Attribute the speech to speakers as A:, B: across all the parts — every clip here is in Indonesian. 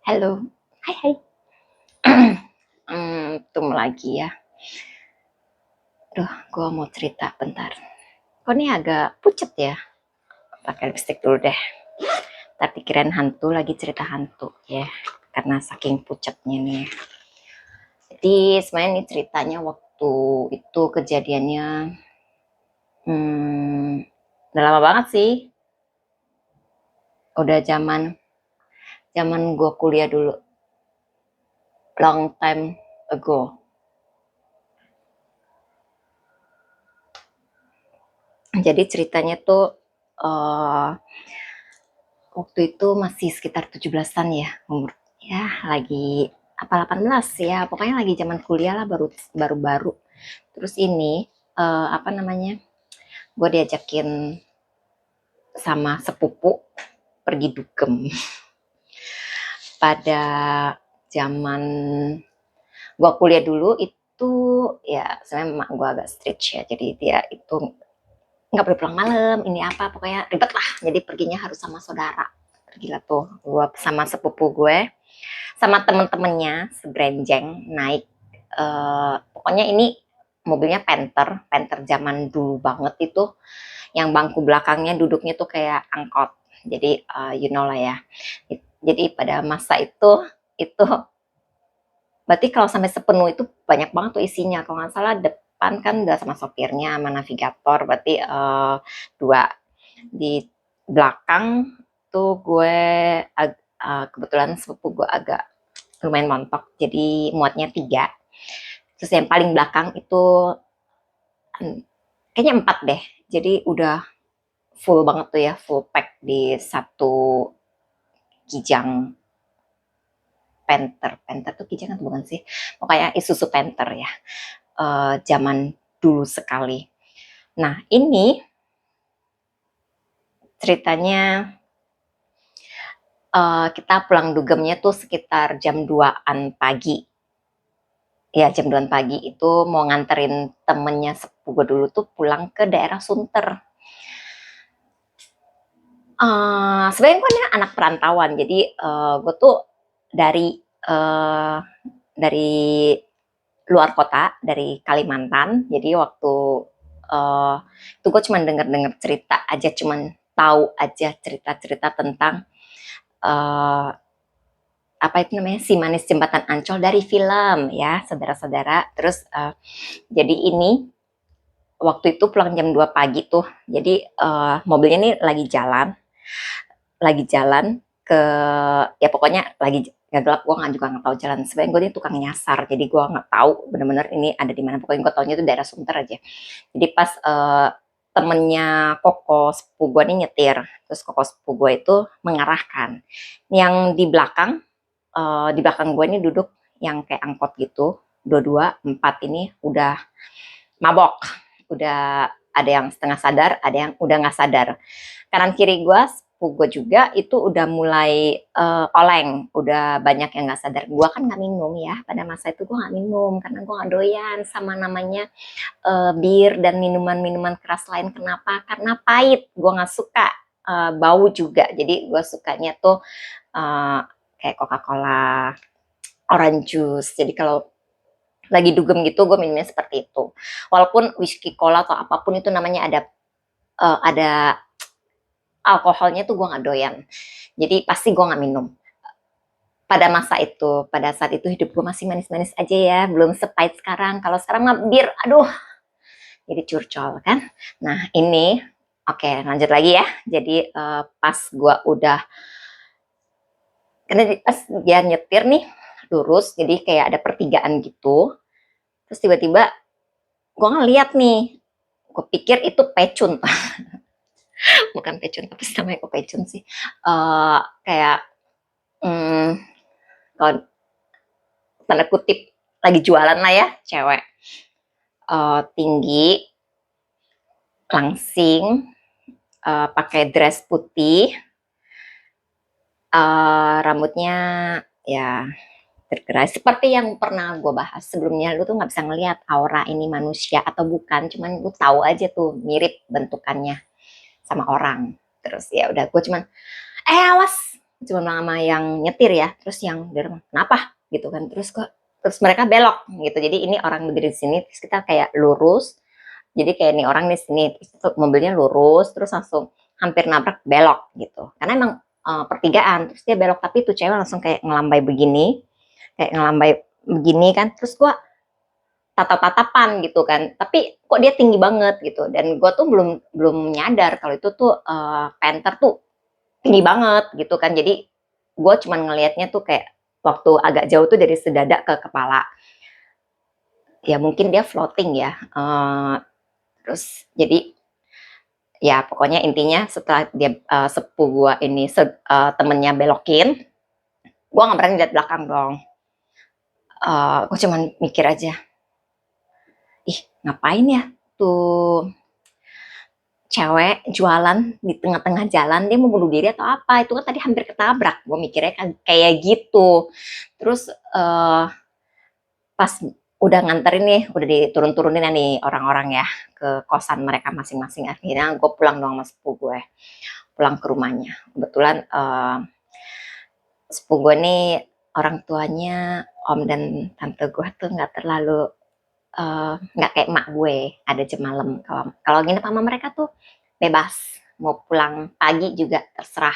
A: Halo, hai hai. Ketemu lagi ya. Duh, gue mau cerita bentar. Kok ini agak pucet ya? Pakai lipstick dulu deh. Tapi kirain hantu, lagi cerita hantu ya. Karena saking pucetnya nih. Jadi sebenarnya ini ceritanya waktu itu kejadiannya, udah lama banget sih. Udah zaman gue kuliah dulu, long time ago. Jadi ceritanya tuh uh, waktu itu masih sekitar 17-an ya umur, ya lagi apa 18 ya, pokoknya lagi zaman kuliah lah, baru-baru. Terus ini apa namanya, gue diajakin sama sepupu pergi dugem. Pada zaman gue kuliah dulu itu, ya sebenarnya emak gue agak strict ya, jadi dia itu nggak boleh pulang malam, ini apa pokoknya ribet lah, jadi perginya harus sama saudara. Pergilah tuh gue sama sepupu gue sama temen-temennya seberenjeng naik, pokoknya ini mobilnya Panther zaman dulu banget itu, yang bangku belakangnya duduknya tuh kayak angkot. Jadi you know lah ya. Jadi pada masa itu berarti kalau sampai sepenuh itu banyak banget tuh isinya. Kalau nggak salah depan kan udah sama sopirnya sama navigator, berarti dua. Di belakang tuh gue kebetulan sepupu gue agak lumayan montok, jadi muatnya 3. Terus yang paling belakang itu kayaknya 4 deh, jadi udah full banget tuh ya, full pack di satu kijang Panther tuh kijang atau bukan sih, pokoknya Isuzu Panther ya, zaman dulu sekali. Nah ini ceritanya, kita pulang dugemnya tuh sekitar jam 2-an pagi. Ya jam 2 pagi itu mau nganterin temennya sepupu gue dulu tuh pulang ke daerah Sunter. Sebenarnya gue anak perantauan, jadi gue tuh dari uh, dari luar kota, dari Kalimantan. Jadi waktu uh, itu gue cuma denger cerita aja, cuman tahu aja cerita-cerita tentang uh, apa itu namanya, si manis jembatan Ancol dari film ya saudara-saudara. Terus jadi ini waktu itu pulang jam 2 pagi tuh, jadi mobilnya ini lagi jalan ke, ya pokoknya lagi nggak gelap, gue nggak juga nggak tahu jalan. Sebenarnya gue ini tukang nyasar, jadi gue nggak tahu bener-bener ini ada di mana, pokoknya gue taunya itu daerah Sunter aja. Jadi pas temennya koko sepupu gue nih nyetir, terus koko sepupu gue itu mengarahkan yang di belakang gue ini duduk yang kayak angkot gitu, dua-dua 4 ini udah mabok, udah ada yang setengah sadar, ada yang udah nggak sadar. Kanan kiri gue, sepupu gue juga itu udah mulai oleng, udah banyak yang nggak sadar. Gue kan nggak minum ya, pada masa itu gue nggak minum karena gue nggak doyan sama namanya bir dan minuman-minuman keras lain. Kenapa? Karena pahit, gue nggak suka. Bau juga, jadi gue sukanya tuh kayak Coca-Cola, orange juice. Jadi kalau lagi dugem gitu gue minumnya seperti itu, walaupun whisky cola atau apapun itu namanya ada alkoholnya tuh gue nggak doyan, jadi pasti gue nggak minum. Pada saat itu hidup gue masih manis-manis aja ya, belum sepahit sekarang. Kalau sekarang mah bir, aduh, jadi curcol kan. Nah ini oke, lanjut lagi ya. Jadi pas gue udah, karena pas dia nyetir nih lurus, jadi kayak ada pertigaan gitu. Terus tiba-tiba gue ngeliat nih, gue pikir itu pecun. Bukan pecun, tapi namanya kok pecun sih. Kayak kalau tanda kutip lagi jualan lah ya, cewek. Tinggi, langsing, pakai dress putih, rambutnya ya tergerai seperti yang pernah gue bahas sebelumnya. Lu tuh nggak bisa ngelihat aura ini manusia atau bukan, cuman lu tahu aja tuh mirip bentukannya sama orang. Terus ya udah gue cuman awas, cuma bilang sama yang nyetir ya, terus yang dia kenapa gitu kan, terus mereka belok gitu, jadi ini orang berdiri di sini, terus kita kayak lurus, jadi kayak nih orang di sini, terus mobilnya lurus, terus langsung hampir nabrak belok gitu, karena emang pertigaan, terus dia belok, tapi tuh cewek langsung kayak ngelambai begini, kan, terus gua tatap-tatapan gitu kan, tapi kok dia tinggi banget gitu, dan gue tuh belum belum nyadar kalau itu tuh Panther tuh tinggi banget gitu kan, jadi gue cuman ngelihatnya tuh kayak waktu agak jauh tuh dari sedada ke kepala, ya mungkin dia floating ya, terus jadi ya pokoknya intinya setelah dia sepupu gue ini temennya belokin, gue nggak berani lihat belakang dong, gue cuman mikir aja, ih ngapain ya tuh cewek jualan di tengah-tengah jalan, dia mau bunuh diri atau apa, itu kan tadi hampir ketabrak, gue mikirnya kan kayak gitu. Terus pas udah nganterin nih, udah diturun-turunin nih orang-orang ya ke kosan mereka masing-masing, akhirnya gue pulang dong sama sepupu gue, pulang ke rumahnya. Kebetulan sepupu gue nih orang tuanya om dan tante gue tuh nggak terlalu nggak kayak emak gue, ada jam malam, kalau nginep sama mereka tuh bebas, mau pulang pagi juga terserah,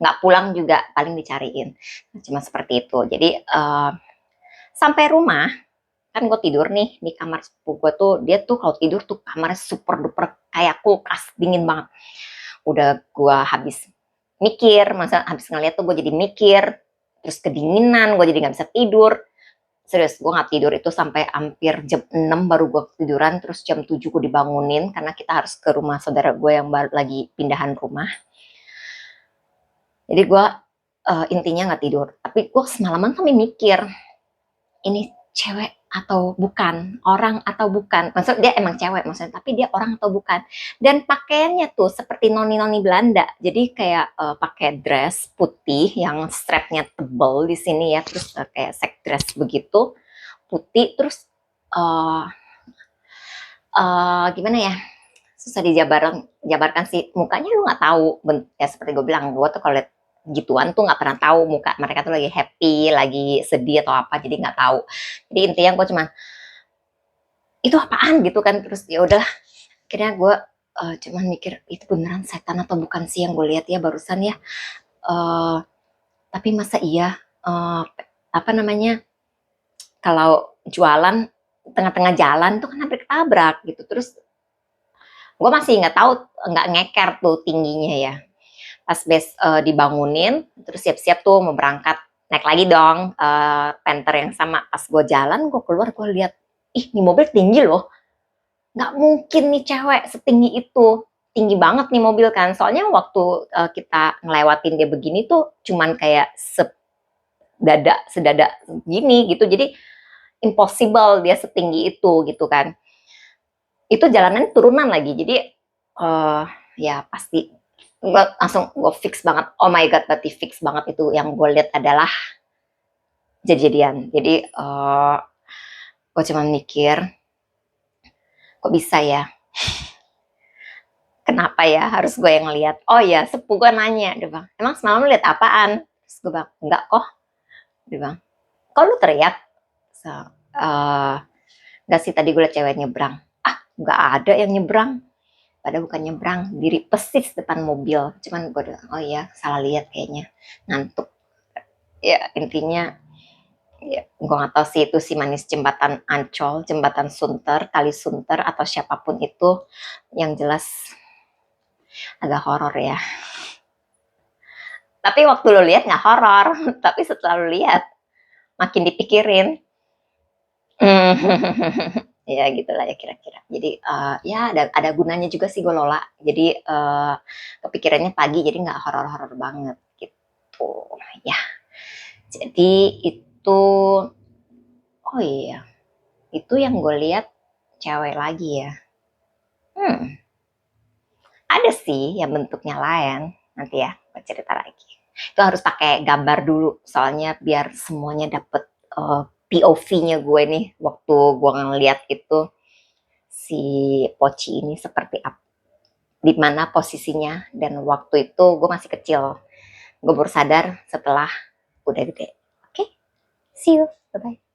A: nggak pulang juga paling dicariin, cuma seperti itu. Jadi sampai rumah kan gue tidur nih di kamar sepupu gue tuh, dia tuh kalau tidur tuh kamarnya super duper kayak kulkas, dingin banget. Udah gue habis mikir, masa habis ngeliat tuh gue jadi mikir, terus kedinginan, gue jadi nggak bisa tidur. Serius, gue gak tidur itu sampai hampir jam 6 baru gue tiduran, terus jam 7 gue dibangunin, karena kita harus ke rumah saudara gue yang baru lagi pindahan rumah. Jadi gue intinya gak tidur, tapi gue semalaman sampai mikir, ini cewek atau bukan, orang atau bukan, maksudnya dia emang cewek maksudnya, tapi dia orang atau bukan. Dan pakaiannya tuh seperti noni-noni Belanda, jadi kayak pakai dress putih yang strapnya tebel di sini ya, terus kayak set dress begitu, putih, terus gimana ya, susah dijabarkan sih mukanya, lu nggak tahu ya, seperti gue bilang, gue tuh kalau liat gituan tuh nggak pernah tahu muka mereka tuh lagi happy, lagi sedih atau apa, jadi nggak tahu. Jadi intinya gue cuma itu apaan gitu kan, terus ya udah akhirnya gue cuman mikir itu beneran setan atau bukan sih yang gue lihat ya barusan ya, tapi masa iya apa namanya, kalau jualan tengah-tengah jalan tuh kan hampir ketabrak gitu. Terus gue masih nggak tahu, nggak ngeker tuh tingginya ya, pas dibangunin terus siap-siap tuh mau berangkat, naik lagi dong Panther yang sama. Pas gue jalan, gue keluar, gue lihat, ih ini mobil tinggi loh, nggak mungkin nih cewek setinggi itu, tinggi banget nih mobil kan, soalnya waktu kita ngelewatin dia begini tuh cuman kayak sedada gini gitu, jadi impossible dia setinggi itu gitu kan. Itu jalanannya turunan lagi, jadi ya pasti langsung gue fix banget, oh my god, berarti fix banget itu yang gue lihat adalah kejadian. Jadi gue cuma mikir, kok bisa ya, kenapa ya harus gue yang lihat. Oh ya, sepupu gue nanya, dia bilang, emang semalam lihat apaan? Terus gue bilang, enggak kok. Dia bilang, kok lu teriak? So, enggak sih, tadi gue liat cewek nyebrang. Ah, enggak ada yang nyebrang. Padahal bukan nyebrang, diri persis depan mobil. Cuman gue bilang, oh iya, salah lihat kayaknya, ngantuk. Ya intinya, ya, gue nggak tahu sih itu si manis jembatan Ancol, jembatan Sunter, Kali Sunter, atau siapapun itu. Yang jelas agak horor ya. Tapi waktu lo lihat nggak horor, tapi setelah lo lihat makin dipikirin. Ya gitulah ya kira-kira. Jadi ya ada gunanya juga sih gue lola. Jadi kepikirannya pagi, jadi nggak horor-horor banget gitu. Ya, jadi itu, oh iya, itu yang gue lihat cewek lagi ya. Ada sih yang bentuknya lain. Nanti ya gue cerita lagi. Itu harus pakai gambar dulu, soalnya biar semuanya dapet POV-nya gue nih waktu gue ngeliat itu si Poci ini seperti apa, di mana posisinya, dan waktu itu gue masih kecil. gue baru sadar setelah udah gede. Oke, see you, bye bye.